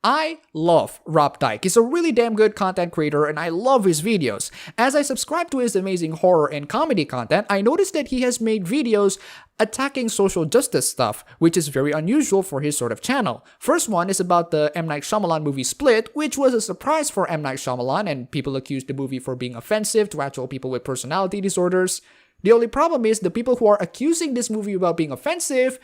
I love Rob Dyke. He's a really damn good content creator and I love his videos. As I subscribe to his amazing horror and comedy content, I noticed that he has made videos attacking social justice stuff, which is very unusual for his sort of channel. First one is about the M. Night Shyamalan movie Split, which was a surprise for M. Night Shyamalan, and people accused the movie for being offensive to actual people with personality disorders. The only problem is the people who are accusing this movie about being offensive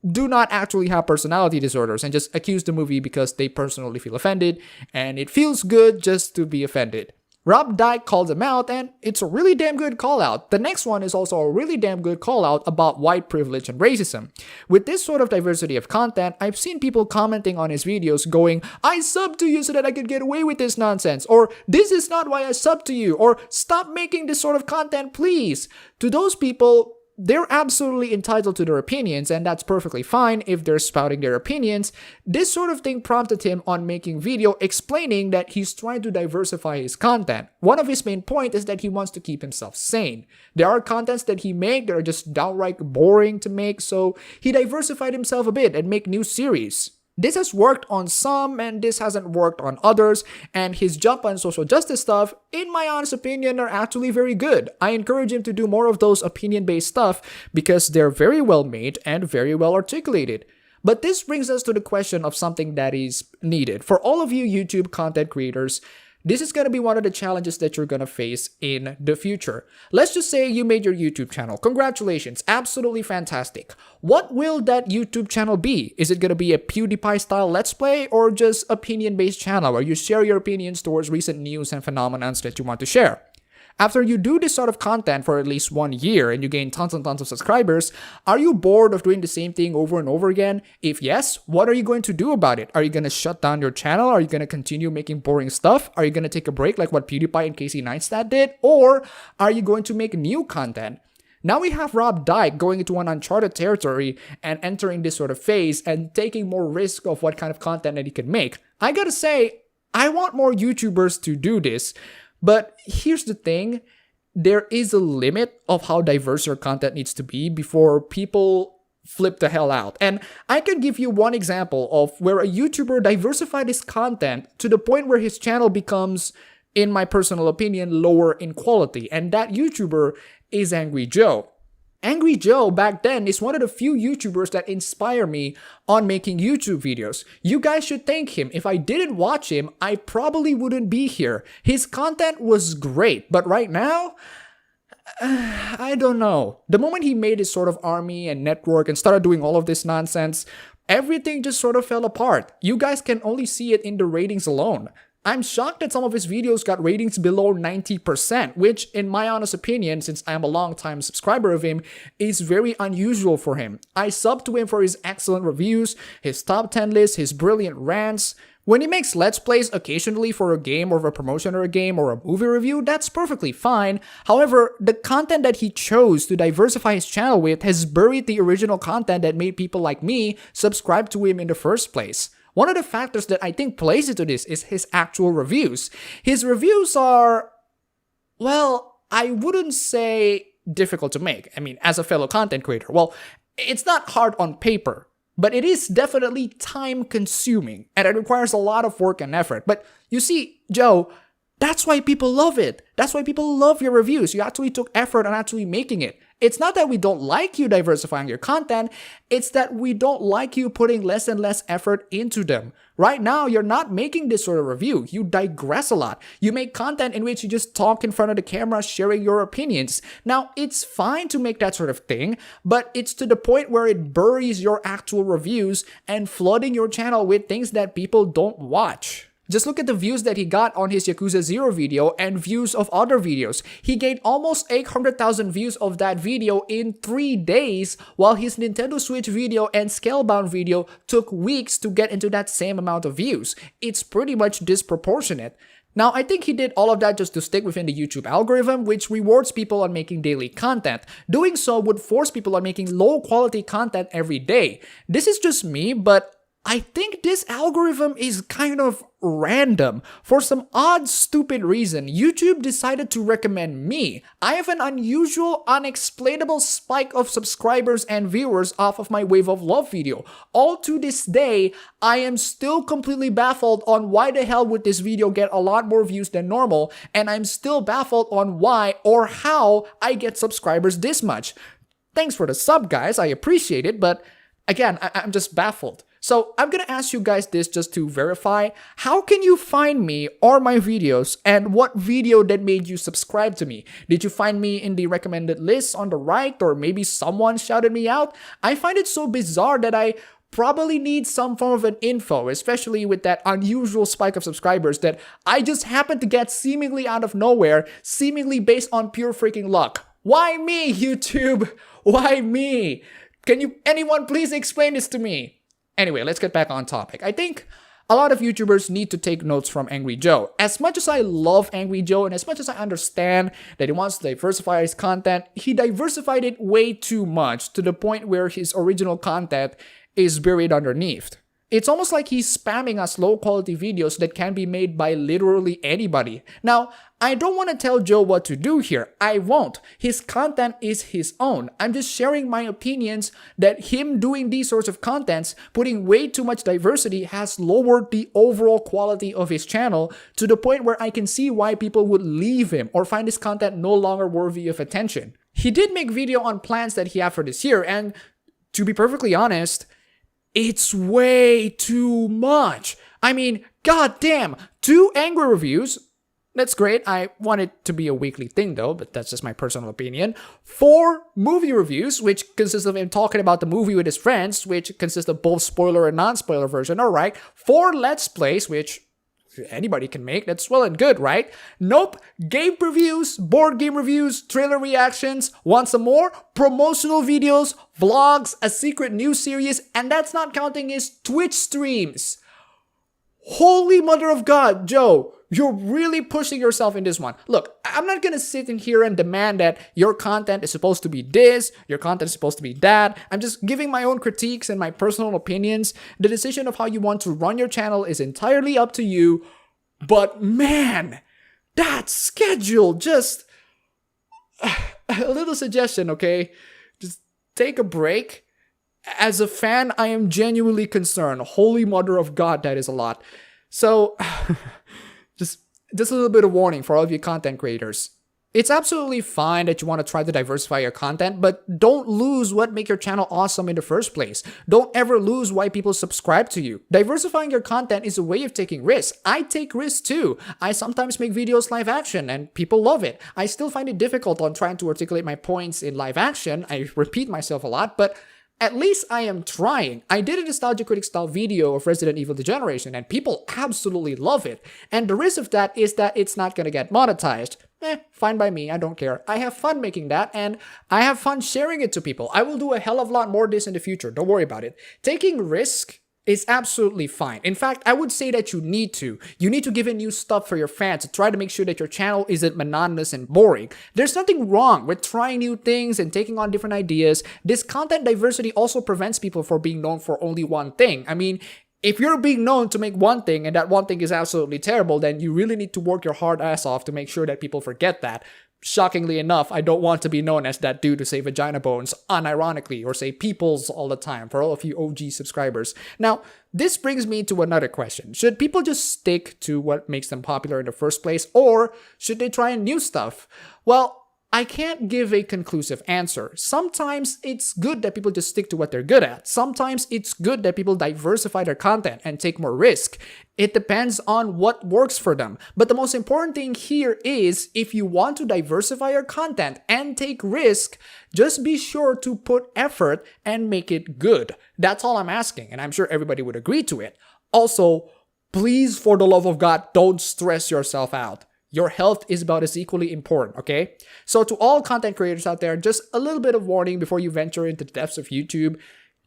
do not actually have personality disorders and just accuse the movie because they personally feel offended, and it feels good just to be offended. Rob Dyke called them out, and it's a really damn good call out. The next one is also a really damn good call out about white privilege and racism. With this sort of diversity of content, I've seen people commenting on his videos going, "I subbed to you so that I could get away with this nonsense," or "This is not why I subbed to you," or "Stop making this sort of content, please." To those people, they're absolutely entitled to their opinions, and that's perfectly fine if they're spouting their opinions. This sort of thing prompted him on making video explaining that he's trying to diversify his content. One of his main points is that he wants to keep himself sane. There are contents that he makes that are just downright boring to make, so he diversified himself a bit and make new series. This has worked on some and this hasn't worked on others, and his jump on social justice stuff, in my honest opinion, are actually very good. I encourage him to do more of those opinion-based stuff because they're very well made and very well articulated. But this brings us to the question of something that is needed. For all of you YouTube content creators, this is going to be one of the challenges that you're going to face in the future. Let's just say you made your YouTube channel. Congratulations, absolutely fantastic. What will that YouTube channel be? Is it going to be a PewDiePie style Let's Play or just opinion-based channel where you share your opinions towards recent news and phenomena that you want to share? After you do this sort of content for at least 1 year and you gain tons and tons of subscribers, are you bored of doing the same thing over and over again? If yes, what are you going to do about it? Are you going to shut down your channel? Are you going to continue making boring stuff? Are you going to take a break like what PewDiePie and Casey Neistat did? Or are you going to make new content? Now we have Rob Dyke going into an uncharted territory and entering this sort of phase and taking more risk of what kind of content that he can make. I gotta say, I want more YouTubers to do this. But here's the thing, there is a limit of how diverse your content needs to be before people flip the hell out. And I can give you one example of where a YouTuber diversified his content to the point where his channel becomes, in my personal opinion, lower in quality. And that YouTuber is Angry Joe. Angry Joe back then is one of the few YouTubers that inspire me on making YouTube videos. You guys should thank him. If I didn't watch him, I probably wouldn't be here. His content was great, but right now, I don't know. The moment he made his sort of army and network and started doing all of this nonsense, everything just sort of fell apart. You guys can only see it in the ratings alone. I'm shocked that some of his videos got ratings below 90%, which, in my honest opinion, since I'm a long-time subscriber of him, is very unusual for him. I sub to him for his excellent reviews, his top 10 list, his brilliant rants. When he makes Let's Plays occasionally for a game or a promotion or a game or a movie review, that's perfectly fine. However, the content that he chose to diversify his channel with has buried the original content that made people like me subscribe to him in the first place. One of the factors that I think plays into this is his actual reviews. His reviews are, well, I wouldn't say difficult to make. I mean, as a fellow content creator, well, it's not hard on paper, but it is definitely time consuming and it requires a lot of work and effort. But you see, Joe, that's why people love it. That's why people love your reviews. You actually took effort on actually making it. It's not that we don't like you diversifying your content, it's that we don't like you putting less and less effort into them. Right now, you're not making this sort of review. You digress a lot. You make content in which you just talk in front of the camera sharing your opinions. Now, it's fine to make that sort of thing, but it's to the point where it buries your actual reviews and flooding your channel with things that people don't watch. Just look at the views that he got on his Yakuza 0 video and views of other videos. He gained almost 800,000 views of that video in 3 days, while his Nintendo Switch video and Scalebound video took weeks to get into that same amount of views. It's pretty much disproportionate. Now, I think he did all of that just to stick within the YouTube algorithm, which rewards people on making daily content. Doing so would force people on making low quality content every day. This is just me, but I think this algorithm is kind of random. For some odd, stupid reason, YouTube decided to recommend me. I have an unusual, unexplainable spike of subscribers and viewers off of my Wave of Love video. All to this day, I am still completely baffled on why the hell would this video get a lot more views than normal, and I'm still baffled on why or how I get subscribers this much. Thanks for the sub, guys. I appreciate it, but again, I'm just baffled. So I'm gonna ask you guys this just to verify. How can you find me or my videos, and what video that made you subscribe to me? Did you find me in the recommended list on the right, or maybe someone shouted me out? I find it so bizarre that I probably need some form of an info, especially with that unusual spike of subscribers that I just happened to get seemingly out of nowhere, seemingly based on pure freaking luck. Why me, YouTube? Why me? Can anyone please explain this to me? Anyway, let's get back on topic. I think a lot of YouTubers need to take notes from Angry Joe. As much as I love Angry Joe and as much as I understand that he wants to diversify his content, he diversified it way too much to the point where his original content is buried underneath. It's almost like he's spamming us low quality videos that can be made by literally anybody. Now, I don't want to tell Joe what to do here. I won't. His content is his own. I'm just sharing my opinions that him doing these sorts of contents, putting way too much diversity, has lowered the overall quality of his channel to the point where I can see why people would leave him or find his content no longer worthy of attention. He did make video on plans that he had for this year, and to be perfectly honest, it's way too much. I mean, goddamn, 2 angry reviews. That's great. I want it to be a weekly thing though, but that's just my personal opinion. 4 movie reviews, which consists of him talking about the movie with his friends, which consists of both spoiler and non-spoiler version. All right. 4 Let's Plays, which anybody can make. That's well and good, right? Nope. Game reviews, board game reviews, trailer reactions, want some more? Promotional videos, vlogs, a secret news series, and that's not counting his Twitch streams. Holy mother of God, Joe, you're really pushing yourself in this one. Look, I'm not gonna sit in here and demand that your content is supposed to be this, your content is supposed to be that. I'm just giving my own critiques and my personal opinions. The decision of how you want to run your channel is entirely up to you. But man, that schedule just... A little suggestion, okay? Just take a break. As a fan, I am genuinely concerned. Holy mother of God, that is a lot. So, just a little bit of warning for all of you content creators. It's absolutely fine that you want to try to diversify your content, but don't lose what makes your channel awesome in the first place. Don't ever lose why people subscribe to you. Diversifying your content is a way of taking risks. I take risks too. I sometimes make videos live action and people love it. I still find it difficult on trying to articulate my points in live action. I repeat myself a lot, but at least I am trying. I did a Nostalgia Critic style video of Resident Evil Degeneration and people absolutely love it. And the risk of that is that it's not gonna get monetized. Fine by me, I don't care. I have fun making that and I have fun sharing it to people. I will do a hell of a lot more of this in the future, don't worry about it. Taking risk is absolutely fine. In fact, I would say that you need to. You need to give in new stuff for your fans to try to make sure that your channel isn't monotonous and boring. There's nothing wrong with trying new things and taking on different ideas. This content diversity also prevents people from being known for only one thing. I mean, if you're being known to make one thing and that one thing is absolutely terrible, then you really need to work your hard ass off to make sure that people forget that. Shockingly enough, I don't want to be known as that dude who say vagina bones unironically or say peoples all the time for all of you OG subscribers. Now, this brings me to another question. Should people just stick to what makes them popular in the first place, or should they try new stuff? Well, I can't give a conclusive answer. Sometimes it's good that people just stick to what they're good at. Sometimes it's good that people diversify their content and take more risk. It depends on what works for them. But the most important thing here is if you want to diversify your content and take risk, just be sure to put effort and make it good. That's all I'm asking, and I'm sure everybody would agree to it. Also, please, for the love of God, don't stress yourself out. Your health is about as equally important, okay? So to all content creators out there, just a little bit of warning before you venture into the depths of YouTube.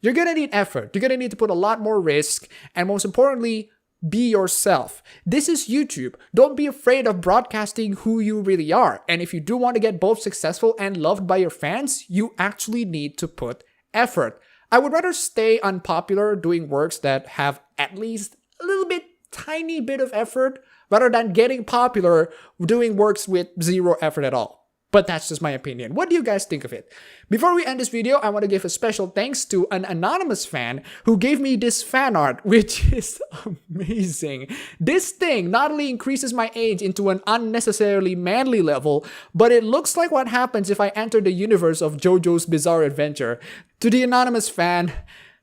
You're gonna need effort. You're gonna need to put a lot more risk. And most importantly, be yourself. This is YouTube. Don't be afraid of broadcasting who you really are. And if you do want to get both successful and loved by your fans, you actually need to put effort. I would rather stay unpopular doing works that have at least a little bit, tiny bit of effort rather than getting popular doing works with zero effort at all. But that's just my opinion. What do you guys think of it? Before we end this video, I want to give a special thanks to an anonymous fan who gave me this fan art, which is amazing. This thing not only increases my age into an unnecessarily manly level, but it looks like what happens if I enter the universe of JoJo's Bizarre Adventure. To the anonymous fan,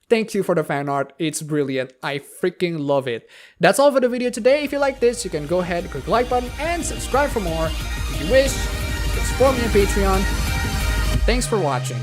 thank you for the fan art. It's brilliant. I freaking love it. That's all for the video today. If you like this, you can go ahead, click the like button, and subscribe for more. If you wish, support me on Patreon. Thanks for watching.